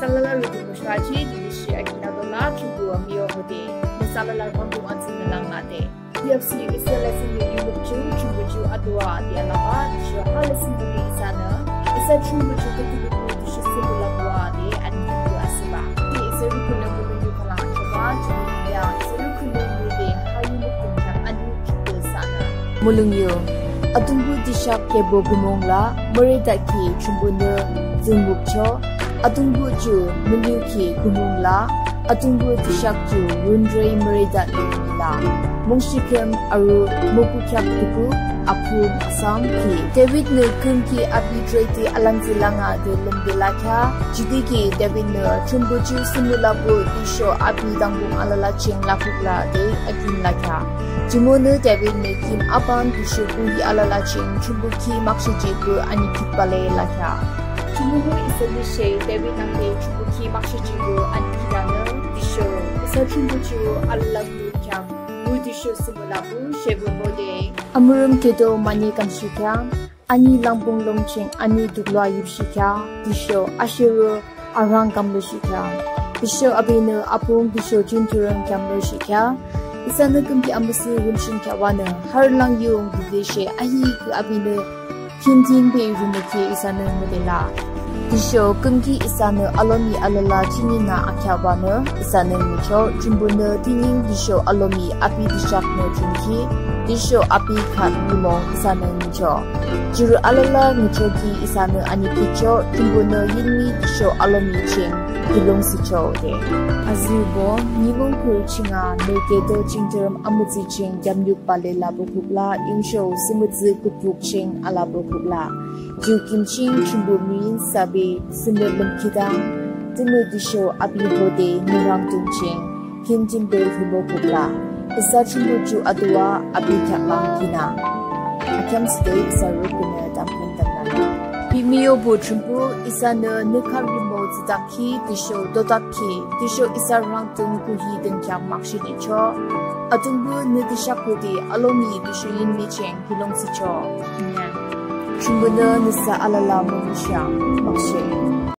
Salala rutu mushwaji divishi akina dola chubu amio hode. Salala kontu ansin nalangate. DFC iselesi yubuchu chubuchu adwa dialaba disho halesi di sana. Isa chubuchu ketubu disho simula buade anibu asiba. Di iseru kunamu kala chaba chubuya iseru kunamu de hayumu kumta anu chubu sana. Mulungyo Atumbu dishak kebo gumongla mereda ki chumbuna zungukcho Atumbu ju miluki gumongla Atumbu dishak ju rundrei mereda la Mungshikem aru mokukyak tuku apu asam ki David ne kunki abidrati alangzilanga de lumbelakya Jidiki David ne chumbuju simulabu disho abidangbung alala ching lakukla de akin lakya Jumunu David ne kim apan disho kuhi alala ching chumbuki makshijibu anikipale lakya Jumunu isabishe David nangke chumbuki makshijibu anikidana disho isa chumbuju alalabu kyam Budisho simulabu shebu mode Amurum kedo mani kamshikya Ani langbung longching ani dugla yubshikya Disho ashiru arang kamlushikya Disho abinu apung disho junturang kamlushikya Isana kumpi amasi wulshin kyawana harlang yung bideshe ahi ku abinu kinting be rumake isana modela Disho kumki isana alomi alala chinina akyawana isana mucho jumbuna tining disho alomi api dishak no chunki Disho api khat mulong isana mucho Juru alala muchoki isana anikicho jumbuna yinmi disho alomi ching Gilong sicho de Azubo nilong pul chinga nekedo chingteram amutsi ching jamyuk pale labokubla yungsho simutzi kupuk ching alabokubla Ju kimching chumbu min sabi simulum kidang Timu disho abi hode nirang tungching Kim jimbe hubokubla Isa chumbu ju adwa abi kaklang kina Akyam sday sarukuna dampung damnana Pimiyo bu chumbu isa na nukarimo zidaki disho dodaki Disho isa rangtung kuhi dengkyang makshidi cho Atumbu nidishakudi alomi disho yinmi cheng hilong si cho Chumbu na nisa alala mumusya makshe